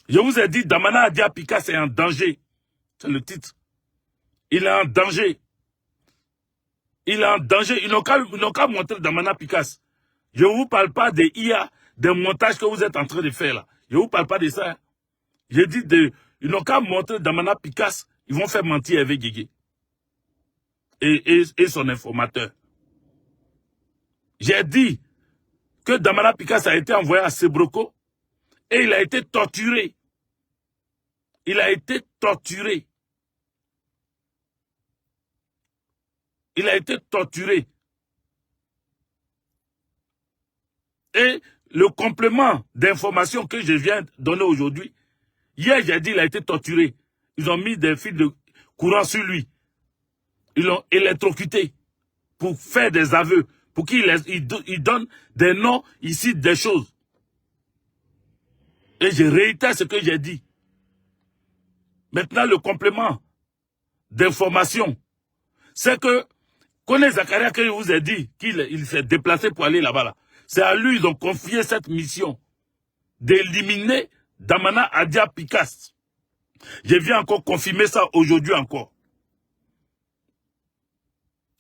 Je vous ai dit, Damana Adia Pikas est en danger. C'est le titre. Il est en danger. Il est en danger. Ils n'ont qu'à montrer Damana Pikas. Je ne vous parle pas des IA, des montages que vous êtes en train de faire là. Je ne vous parle pas de ça. J'ai dit, ils n'ont qu'à montrer Damana Pikas. Ils vont faire mentir avec Guégué. Et son informateur. J'ai dit que Damana Pikas a été envoyé à Sebroko et il a été torturé. Il a été torturé. Il a été torturé. Et le complément d'information que je viens de donner aujourd'hui, hier j'ai dit qu'il a été torturé. Ils ont mis des fils de courant sur lui. Ils l'ont électrocuté pour faire des aveux, pour qu'il donne des noms, ici des choses. Et je réitère ce que j'ai dit. Maintenant, le complément d'information, c'est que Kone Zakaria, que je vous ai dit qu'il s'est déplacé pour aller là-bas, là. C'est à lui ils ont confié cette mission d'éliminer Damana Adia Pikas. Je viens encore confirmer ça aujourd'hui encore.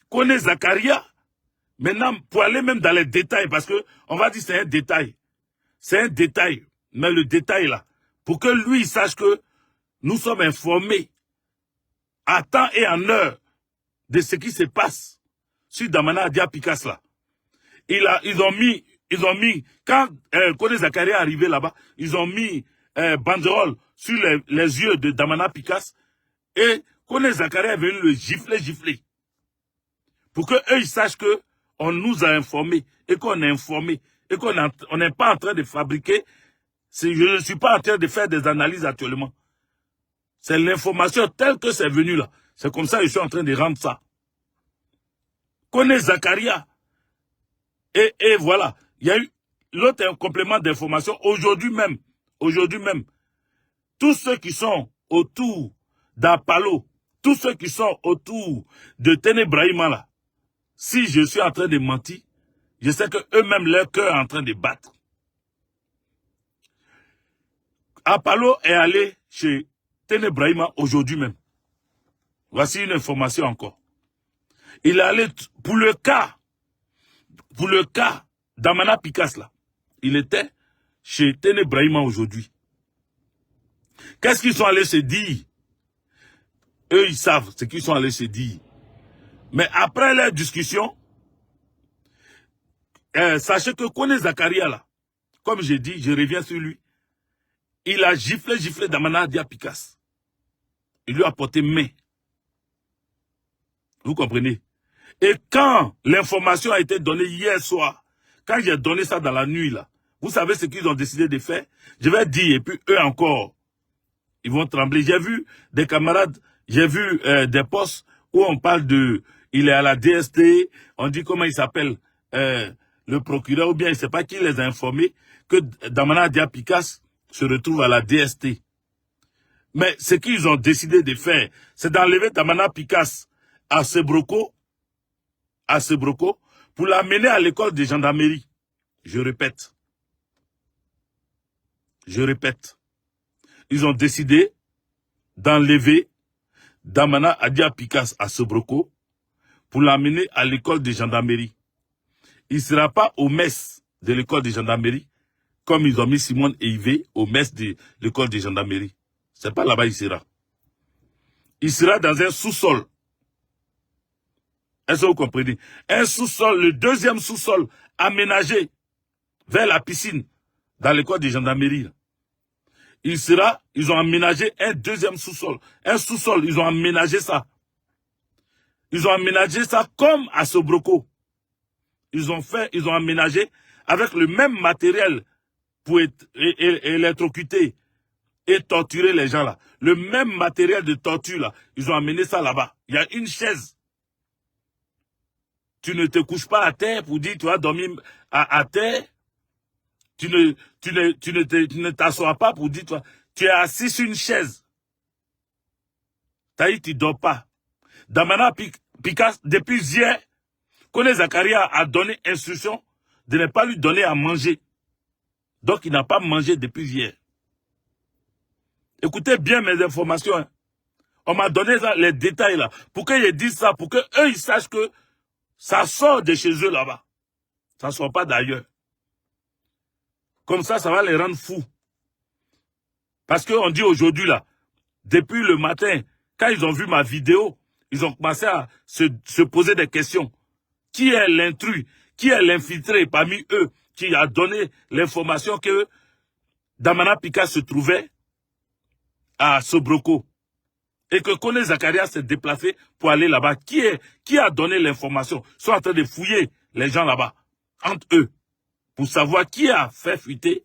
Kone Zakaria, maintenant, pour aller même dans les détails, parce que on va dire c'est un détail. C'est un détail, mais le détail là, pour que lui il sache que nous sommes informés à temps et en heure de ce qui se passe sur Damana Adia Pikas là. Ils ont mis, quand Kone Zakaria est arrivé là-bas, ils ont mis banderole sur les yeux de Damana Pikas et Kone Zakaria est venu le gifler. Pour que eux ils sachent que on nous a informés et qu'on est informés et qu'on n'est pas en train de fabriquer. Je ne suis pas en train de faire des analyses actuellement. C'est l'information telle que c'est venu là. C'est comme ça que je suis en train de rendre ça. Kone Zakaria. Et voilà. Il y a eu l'autre complément d'information aujourd'hui même. Aujourd'hui même. Tous ceux qui sont autour d'Apalo, tous ceux qui sont autour de Ténébrahima là, si je suis en train de mentir, je sais que eux-mêmes leur cœur est en train de battre. Apalo est allé chez Ténébrahima aujourd'hui même. Voici une information encore. Il est allé pour le cas d'Amana Pikas là. Il était chez Ténébrahima aujourd'hui. Qu'est-ce qu'ils sont allés se dire? Eux, ils savent ce qu'ils sont allés se dire. Mais après leur discussion, sachez que Kone Zakaria là, comme j'ai dit, je reviens sur lui, il a giflé Damana Adia Pikas. Il lui a porté main. Vous comprenez? Et quand l'information a été donnée hier soir, quand j'ai donné ça dans la nuit là, vous savez ce qu'ils ont décidé de faire? Je vais dire, et puis eux encore, ils vont trembler. J'ai vu des camarades, j'ai vu des posts où on parle de, il est à la DST, on dit comment il s'appelle, le procureur, ou bien je ne sais pas qui les a informés, que Damana Adia Pikas se retrouve à la DST. Mais ce qu'ils ont décidé de faire, c'est d'enlever Damana Pikas à Sebroko, pour l'amener à l'école de gendarmerie. Je répète. Ils ont décidé d'enlever Damana Adia Pikas à Sebroko pour l'amener à l'école de gendarmerie. Il ne sera pas au mess de l'école de gendarmerie, comme ils ont mis Simone et Yves au mess de l'école de gendarmerie. C'est pas là-bas il sera. Il sera dans un sous-sol. Est-ce que vous comprenez? Un sous-sol, le deuxième sous-sol aménagé vers la piscine dans l'école de gendarmerie. Ils ont aménagé un deuxième sous-sol. Un sous-sol, ils ont aménagé ça. Ils ont aménagé ça comme à Sobroko. Ils ont aménagé avec le même matériel pour électrocuter et torturer les gens là. Le même matériel de torture là. Ils ont amené ça là-bas. Il y a une chaise. Tu ne te couches pas à terre pour dire tu vas dormir à terre. Tu ne t'assois pas pour dire tu es assis sur une chaise. T'as dit tu ne dors pas. Damana Pikas, depuis hier, Kone Zakaria a donné instruction de ne pas lui donner à manger. Donc il n'a pas mangé depuis hier. Écoutez bien mes informations. Hein. On m'a donné ça, les détails là. Pour qu'ils disent ça, pour qu'eux, ils sachent que ça sort de chez eux là-bas. Ça ne sort pas d'ailleurs. Comme ça va les rendre fous. Parce qu'on dit aujourd'hui là, depuis le matin, quand ils ont vu ma vidéo, ils ont commencé à se poser des questions. Qui est l'intrus? Qui est l'infiltré parmi eux qui a donné l'information que Damana Pika se trouvait à Sobroko et que Kone Zakaria s'est déplacé pour aller là-bas? Qui a donné l'information? Ils sont en train de fouiller les gens là-bas, entre eux, pour savoir qui a fait fuiter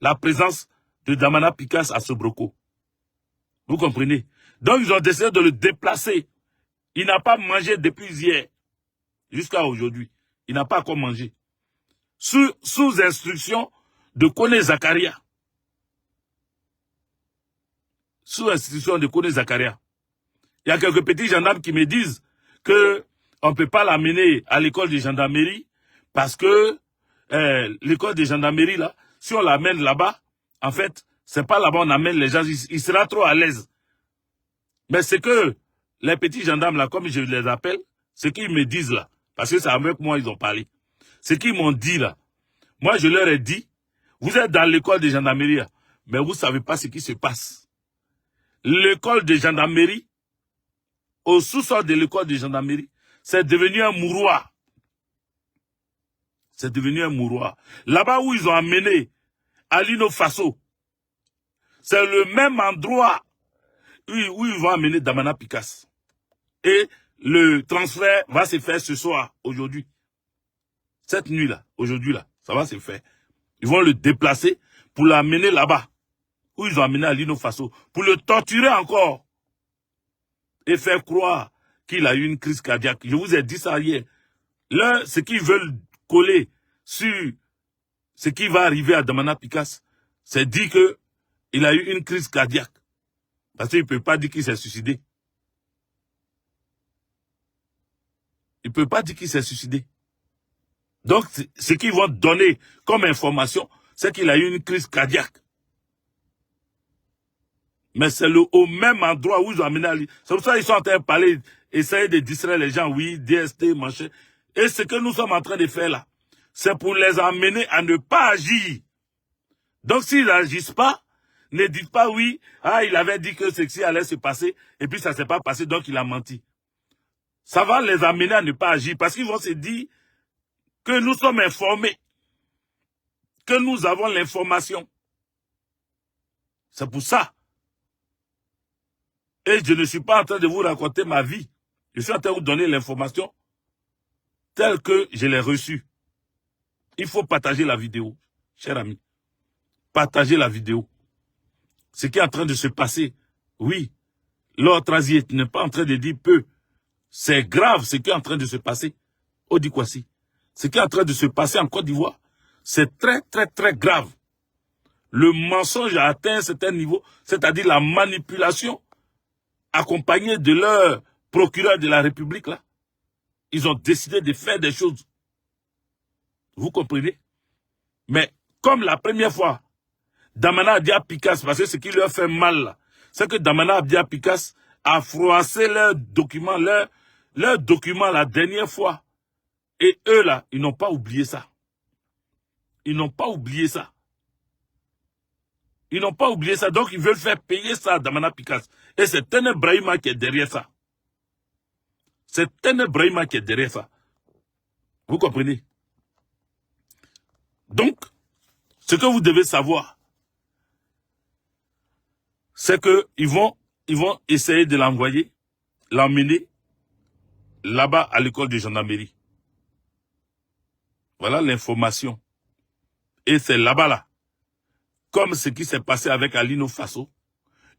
la présence de Damana Pikas à Sobroko. Vous comprenez? Donc, ils ont décidé de le déplacer. Il n'a pas mangé depuis hier jusqu'à aujourd'hui. Il n'a pas encore mangé. Sous instruction de Kone Zakaria. Sous instruction de Kone Zakaria. Il y a quelques petits gendarmes qui me disent que on ne peut pas l'amener à l'école de gendarmerie parce que l'école de gendarmerie, là, si on l'amène là-bas, en fait, c'est pas là-bas on amène les gens, il sera trop à l'aise. Mais c'est que les petits gendarmes, là, comme je les appelle, ce qu'ils me disent là, parce que c'est avec moi ils ont parlé, ce qu'ils m'ont dit là, moi je leur ai dit, vous êtes dans l'école de gendarmerie, là, mais vous ne savez pas ce qui se passe. L'école de gendarmerie, au sous-sol de l'école de gendarmerie, c'est devenu un mouroir. C'est devenu un mouroir. Là-bas où ils ont amené Alino Faso, c'est le même endroit où ils vont amener Damana Pikas. Et le transfert va se faire ce soir, aujourd'hui. Cette nuit-là, aujourd'hui là, ça va se faire. Ils vont le déplacer pour l'amener là-bas, où ils ont amené Alino Faso, pour le torturer encore. Et faire croire qu'il a eu une crise cardiaque. Je vous ai dit ça hier. Là, ce qu'ils veulent coller sur ce qui va arriver à Damana Pikas, c'est dit que il a eu une crise cardiaque. Parce qu'il ne peut pas dire qu'il s'est suicidé. Il ne peut pas dire qu'il s'est suicidé. Donc, ce qu'ils vont donner comme information, c'est qu'il a eu une crise cardiaque. Mais c'est au même endroit où ils ont amené Ali. C'est pour ça qu'ils sont en train de parler, essayer de distraire les gens, oui, DST, machin. Et ce que nous sommes en train de faire là, c'est pour les amener à ne pas agir. Donc s'ils n'agissent pas, ne dites pas oui, il avait dit que ceci allait se passer, et puis ça ne s'est pas passé, donc il a menti. Ça va les amener à ne pas agir, parce qu'ils vont se dire que nous sommes informés, que nous avons l'information. C'est pour ça. Et je ne suis pas en train de vous raconter ma vie. Je suis en train de vous donner l'information telle que je l'ai reçue. Il faut partager la vidéo, cher ami. Partagez la vidéo. Ce qui est en train de se passer, oui, l'autre Asie n'est pas en train de dire peu. C'est grave ce qui est en train de se passer. Odi Kwasi. Ce qui est en train de se passer en Côte d'Ivoire, c'est très, très, très grave. Le mensonge a atteint un certain niveau, c'est-à-dire la manipulation accompagnée de leur procureur de la République, là. Ils ont décidé de faire des choses. Vous comprenez? Mais comme la première fois, Damana Abdia Pikas, parce que ce qui leur fait mal, c'est que Damana Abdia Pikas a froissé leurs documents, leurs documents la dernière fois. Et eux, là, ils n'ont pas oublié ça. Ils n'ont pas oublié ça. Ils n'ont pas oublié ça, donc ils veulent faire payer ça à Damana Pikas. Et c'est Tene Brahima qui est derrière ça. C'est Tene Brahima qui est derrière ça. Vous comprenez? Donc, ce que vous devez savoir, c'est qu'ils vont essayer de l'envoyer, l'emmener là-bas à l'école de gendarmerie. Voilà l'information. Et c'est là-bas, là. Comme ce qui s'est passé avec Alino Faso,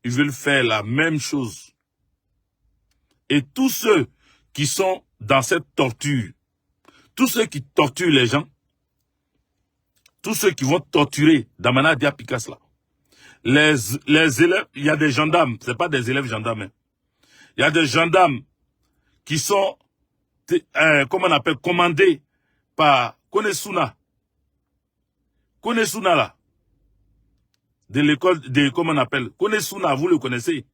ils veulent faire la même chose. Et tous ceux qui sont dans cette torture, tous ceux qui torturent les gens, tous ceux qui vont torturer Damana Abdia Pikas là, les élèves, il y a des gendarmes, ce n'est pas des élèves gendarmes. Hein. Il y a des gendarmes qui sont, comment on appelle, commandés par Konesuna. Konesuna là. de l'école, comment on appelle, Konesuna, vous le connaissez.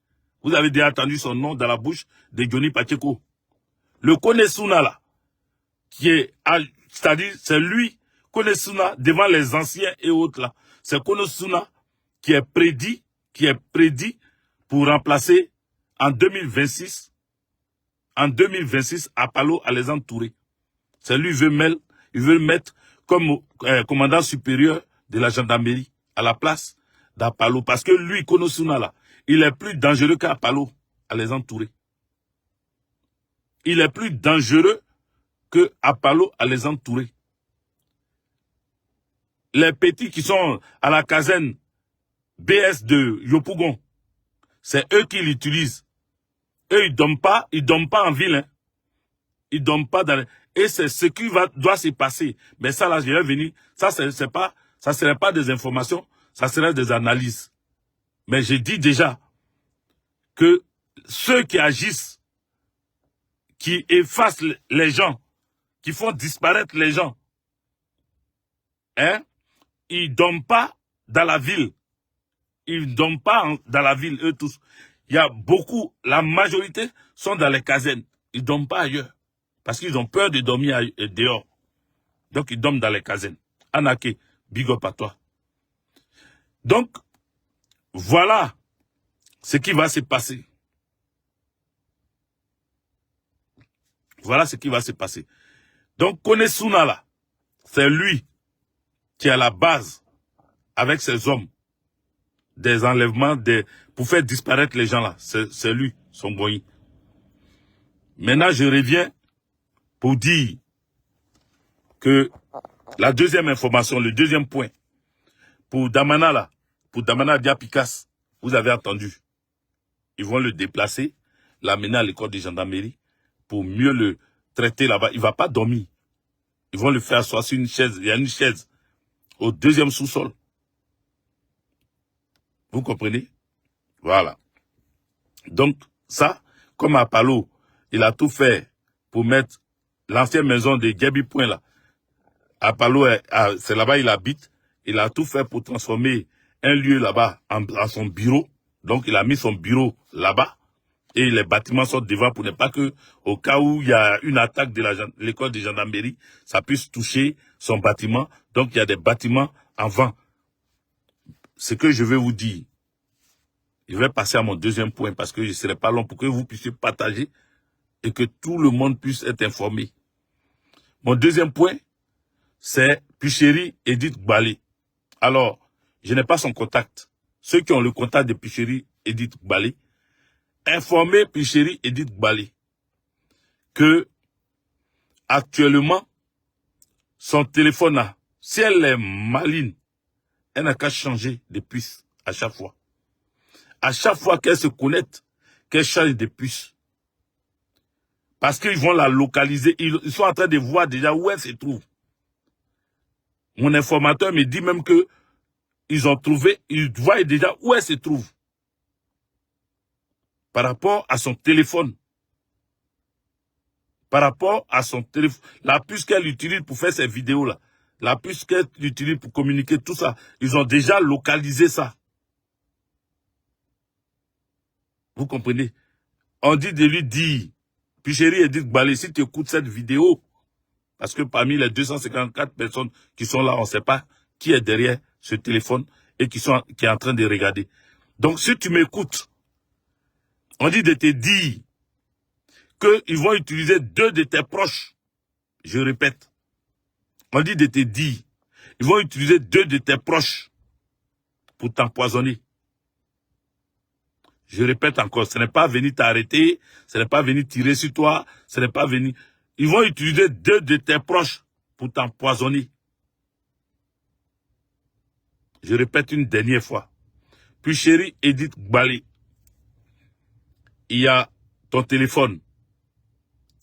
Vous avez déjà entendu son nom dans la bouche de Johnny Pacheco. Le Konesuna là, qui est, c'est-à-dire, c'est lui, Konesuna, devant les anciens et autres là. C'est Konesuna qui est prédit pour remplacer en 2026 Apalo Alexandre Touré. C'est lui, il veut le mettre comme commandant supérieur de la gendarmerie à la place d'Apalo. Parce que lui, Konesuna là, il est plus dangereux qu'Apalo Alexandre Touré. Il est plus dangereux que Apalo Alexandre Touré. Les petits qui sont à la caserne BS de Yopougon, c'est eux qui l'utilisent. Eux, ils dorment pas en ville. Hein. Ils dorment pas dans les... Et c'est ce qui doit se passer. Mais ça, là, je vais venir. Ça, ça serait pas des informations, ça serait des analyses. Mais j'ai dit déjà que ceux qui agissent, qui effacent les gens, qui font disparaître les gens, hein, ils dorment pas dans la ville. Ils ne dorment pas dans la ville, eux tous. Il y a beaucoup, la majorité sont dans les casernes. Ils ne dorment pas ailleurs. Parce qu'ils ont peur de dormir dehors. Donc, ils dorment dans les casernes. Anake, big up à toi. Donc, voilà ce qui va se passer. Voilà ce qui va se passer. Donc, Konesuna là, c'est lui qui est à la base, avec ses hommes, des enlèvements, pour faire disparaître les gens là. C'est lui, son boy. Maintenant, je reviens pour dire que la deuxième information, le deuxième point, pour Damana là, pour Damana Diapikas, vous avez entendu. Ils vont le déplacer, l'amener à l'école de gendarmerie pour mieux le traiter là-bas. Il ne va pas dormir. Ils vont le faire asseoir sur une chaise. Il y a une chaise au deuxième sous-sol. Vous comprenez? Voilà. Donc, ça, comme à Palo, il a tout fait pour mettre l'ancienne maison de Gabi Point là. À Palo, c'est là-bas il habite. Il a tout fait pour transformer un lieu là-bas en son bureau. Donc, il a mis son bureau là-bas. Et les bâtiments sont devant pour ne pas que, au cas où il y a une attaque de l'école de gendarmerie, ça puisse toucher son bâtiment. Donc, il y a des bâtiments en vent. Ce que je vais vous dire, je vais passer à mon deuxième point parce que je ne serai pas long pour que vous puissiez partager et que tout le monde puisse être informé. Mon deuxième point, c'est Picheri Edith Gbalé. Alors, je n'ai pas son contact. Ceux qui ont le contact de Picheri Edith Gbalé, informez Picheri Edith Gbalé que actuellement, son téléphone a, si elle est maligne, elle n'a qu'à changer de puce à chaque fois. À chaque fois qu'elle se connecte, qu'elle change de puce. Parce qu'ils vont la localiser. Ils sont en train de voir déjà où elle se trouve. Mon informateur me dit même que ils ont trouvé, ils voient déjà où elle se trouve. Par rapport à son téléphone. Par rapport à son téléphone. La puce qu'elle utilise pour faire ces vidéos-là. La puce qu'elle utilise pour communiquer, tout ça. Ils ont déjà localisé ça. Vous comprenez? On dit de lui dire, Picheri Edith Gbalé, si tu écoutes cette vidéo, parce que parmi les 254 personnes qui sont là, on ne sait pas qui est derrière ce téléphone et qui est en train de regarder. Donc, si tu m'écoutes, on dit de te dire qu'ils vont utiliser 2 de tes proches. Je répète. On dit de te dire, ils vont utiliser 2 de tes proches pour t'empoisonner. Je répète encore, ce n'est pas venir t'arrêter, ce n'est pas venir tirer sur toi, ce n'est pas venir... Ils vont utiliser 2 de tes proches pour t'empoisonner. Je répète une dernière fois. Picheri Edith Gbalé, il y a ton téléphone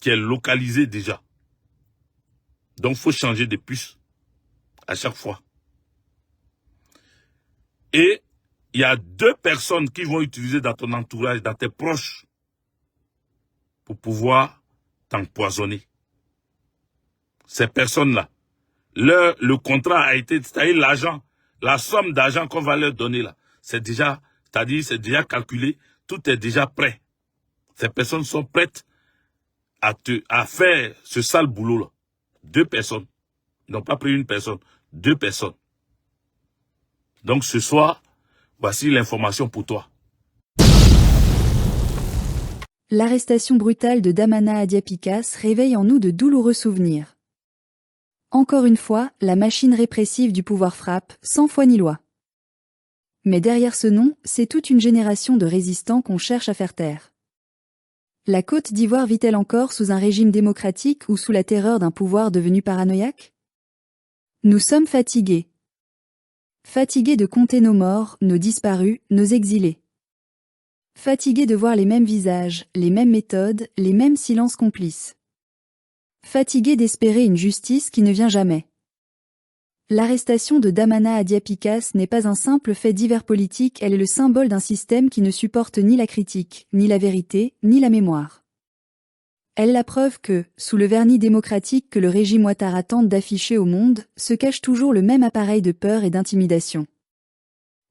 qui est localisé déjà. Donc, il faut changer de puce à chaque fois. Et il y a 2 personnes qui vont utiliser dans ton entourage, dans tes proches, pour pouvoir t'empoisonner. Ces personnes-là, le contrat a été, c'est-à-dire l'argent, la somme d'argent qu'on va leur donner là, c'est-à-dire c'est déjà calculé, tout est déjà prêt. Ces personnes sont prêtes à faire ce sale boulot-là. 2 personnes. Ils n'ont pas pris une personne, 2 personnes. Donc ce soir, voici l'information pour toi. L'arrestation brutale de Damana Adiapikas réveille en nous de douloureux souvenirs. Encore une fois, la machine répressive du pouvoir frappe, sans foi ni loi. Mais derrière ce nom, c'est toute une génération de résistants qu'on cherche à faire taire. La Côte d'Ivoire vit-elle encore sous un régime démocratique ou sous la terreur d'un pouvoir devenu paranoïaque? Nous sommes fatigués. Fatigués de compter nos morts, nos disparus, nos exilés. Fatigués de voir les mêmes visages, les mêmes méthodes, les mêmes silences complices. Fatigués d'espérer une justice qui ne vient jamais. L'arrestation de Damana Adiapikas n'est pas un simple fait divers politique, elle est le symbole d'un système qui ne supporte ni la critique, ni la vérité, ni la mémoire. Elle est la preuve que, sous le vernis démocratique que le régime Ouattara tente d'afficher au monde, se cache toujours le même appareil de peur et d'intimidation.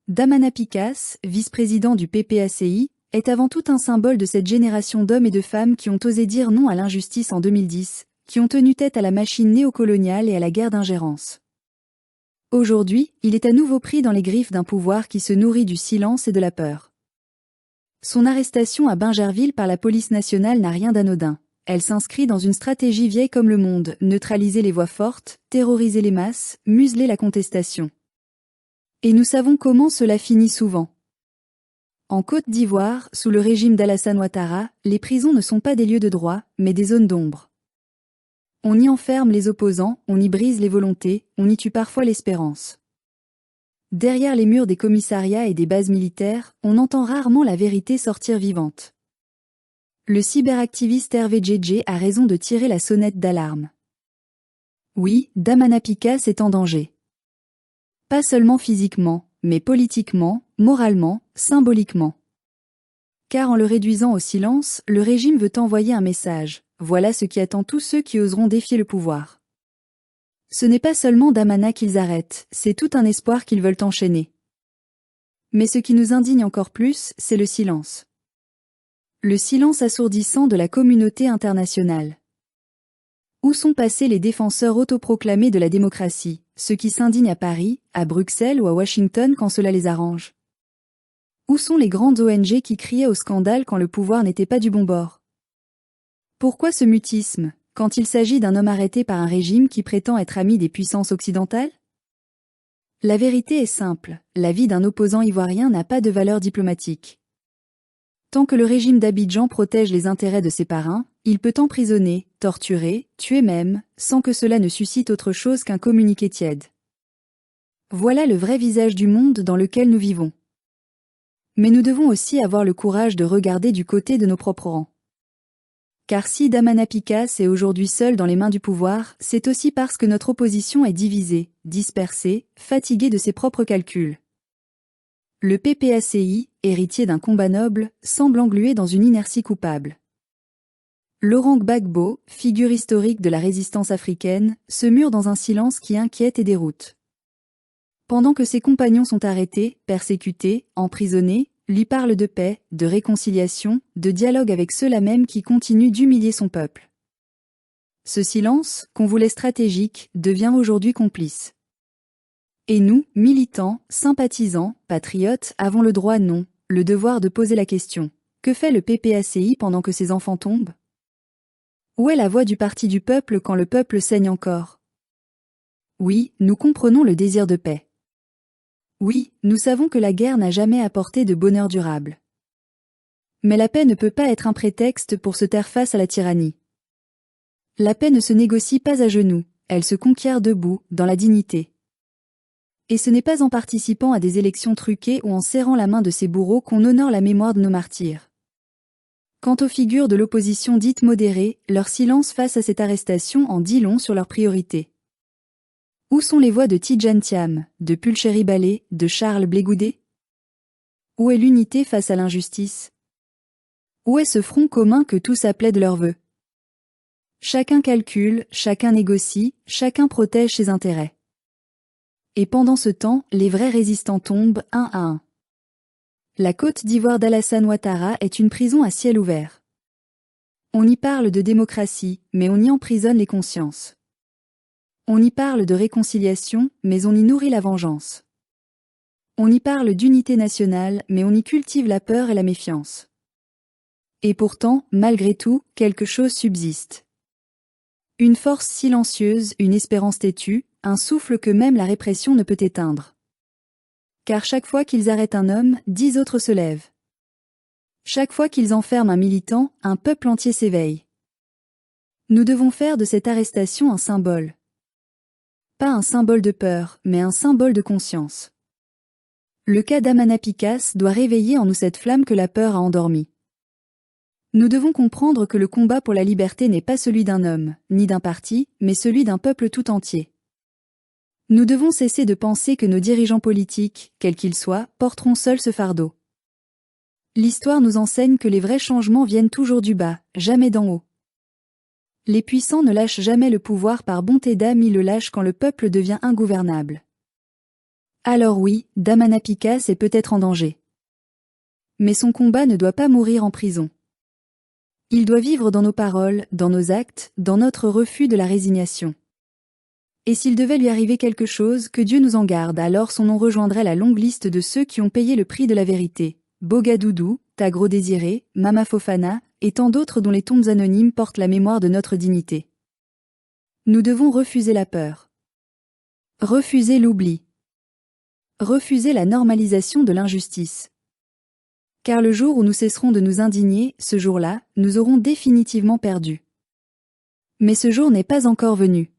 Damana Pikas, vice-président du PPACI, est avant tout un symbole de cette génération d'hommes et de femmes qui ont osé dire non à l'injustice en 2010, qui ont tenu tête à la machine néocoloniale et à la guerre d'ingérence. Aujourd'hui, il est à nouveau pris dans les griffes d'un pouvoir qui se nourrit du silence et de la peur. Son arrestation à Bingerville par la police nationale n'a rien d'anodin. Elle s'inscrit dans une stratégie vieille comme le monde, neutraliser les voix fortes, terroriser les masses, museler la contestation. Et nous savons comment cela finit souvent. En Côte d'Ivoire, sous le régime d'Alassane Ouattara, les prisons ne sont pas des lieux de droit, mais des zones d'ombre. On y enferme les opposants, on y brise les volontés, on y tue parfois l'espérance. Derrière les murs des commissariats et des bases militaires, on entend rarement la vérité sortir vivante. Le cyberactiviste Hervé Djedje a raison de tirer la sonnette d'alarme. Oui, Damana Pikas est en danger. Pas seulement physiquement, mais politiquement, moralement, symboliquement. Car en le réduisant au silence, le régime veut envoyer un message. Voilà ce qui attend tous ceux qui oseront défier le pouvoir. Ce n'est pas seulement Damana qu'ils arrêtent, c'est tout un espoir qu'ils veulent enchaîner. Mais ce qui nous indigne encore plus, c'est le silence. Le silence assourdissant de la communauté internationale. Où sont passés les défenseurs autoproclamés de la démocratie, ceux qui s'indignent à Paris, à Bruxelles ou à Washington quand cela les arrange? Où sont les grandes ONG qui criaient au scandale quand le pouvoir n'était pas du bon bord? Pourquoi ce mutisme, quand il s'agit d'un homme arrêté par un régime qui prétend être ami des puissances occidentales? La vérité est simple, la vie d'un opposant ivoirien n'a pas de valeur diplomatique. Tant que le régime d'Abidjan protège les intérêts de ses parrains, il peut emprisonner, torturer, tuer même, sans que cela ne suscite autre chose qu'un communiqué tiède. Voilà le vrai visage du monde dans lequel nous vivons. Mais nous devons aussi avoir le courage de regarder du côté de nos propres rangs. Car si Damana Pikas est aujourd'hui seul dans les mains du pouvoir, c'est aussi parce que notre opposition est divisée, dispersée, fatiguée de ses propres calculs. Le PPACI, héritier d'un combat noble, semble englué dans une inertie coupable. Laurent Gbagbo, figure historique de la résistance africaine, se mure dans un silence qui inquiète et déroute. Pendant que ses compagnons sont arrêtés, persécutés, emprisonnés, lui parle de paix, de réconciliation, de dialogue avec ceux-là même qui continuent d'humilier son peuple. Ce silence, qu'on voulait stratégique, devient aujourd'hui complice. Et nous, militants, sympathisants, patriotes, avons le droit non, le devoir de poser la question. Que fait le PPACI pendant que ses enfants tombent? Où est la voix du parti du peuple quand le peuple saigne encore? Oui, nous comprenons le désir de paix. Oui, nous savons que la guerre n'a jamais apporté de bonheur durable. Mais la paix ne peut pas être un prétexte pour se taire face à la tyrannie. La paix ne se négocie pas à genoux, elle se conquiert debout, dans la dignité. Et ce n'est pas en participant à des élections truquées ou en serrant la main de ses bourreaux qu'on honore la mémoire de nos martyrs. Quant aux figures de l'opposition dite modérée, leur silence face à cette arrestation en dit long sur leurs priorités. Où sont les voix de Tidjane Thiam, de Pulchéri Ballé, de Charles Blé Goudé? Où est l'unité face à l'injustice? Où est ce front commun que tous appelaient de leur vœu? Chacun calcule, chacun négocie, chacun protège ses intérêts. Et pendant ce temps, les vrais résistants tombent un à un. La Côte d'Ivoire d'Alassane Ouattara est une prison à ciel ouvert. On y parle de démocratie, mais on y emprisonne les consciences. On y parle de réconciliation, mais on y nourrit la vengeance. On y parle d'unité nationale, mais on y cultive la peur et la méfiance. Et pourtant, malgré tout, quelque chose subsiste. Une force silencieuse, une espérance têtue, un souffle que même la répression ne peut éteindre. Car chaque fois qu'ils arrêtent un homme, 10 autres se lèvent. Chaque fois qu'ils enferment un militant, un peuple entier s'éveille. Nous devons faire de cette arrestation un symbole. Pas un symbole de peur, mais un symbole de conscience. Le cas d'Amana Pikas doit réveiller en nous cette flamme que la peur a endormie. Nous devons comprendre que le combat pour la liberté n'est pas celui d'un homme, ni d'un parti, mais celui d'un peuple tout entier. Nous devons cesser de penser que nos dirigeants politiques, quels qu'ils soient, porteront seuls ce fardeau. L'histoire nous enseigne que les vrais changements viennent toujours du bas, jamais d'en haut. Les puissants ne lâchent jamais le pouvoir par bonté d'âme, ils le lâchent quand le peuple devient ingouvernable. Alors oui, Damana Pikas est peut-être en danger. Mais son combat ne doit pas mourir en prison. Il doit vivre dans nos paroles, dans nos actes, dans notre refus de la résignation. Et s'il devait lui arriver quelque chose, que Dieu nous en garde, alors son nom rejoindrait la longue liste de ceux qui ont payé le prix de la vérité. Bogadoudou, Tagro Désiré, Mama Fofana, et tant d'autres dont les tombes anonymes portent la mémoire de notre dignité. Nous devons refuser la peur. Refuser l'oubli. Refuser la normalisation de l'injustice. Car le jour où nous cesserons de nous indigner, ce jour-là, nous aurons définitivement perdu. Mais ce jour n'est pas encore venu.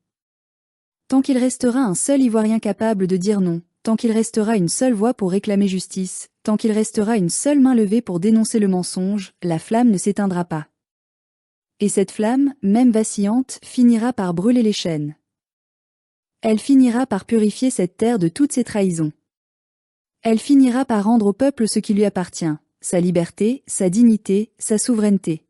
Tant qu'il restera un seul Ivoirien capable de dire non, tant qu'il restera une seule voix pour réclamer justice, tant qu'il restera une seule main levée pour dénoncer le mensonge, la flamme ne s'éteindra pas. Et cette flamme, même vacillante, finira par brûler les chaînes. Elle finira par purifier cette terre de toutes ses trahisons. Elle finira par rendre au peuple ce qui lui appartient, sa liberté, sa dignité, sa souveraineté.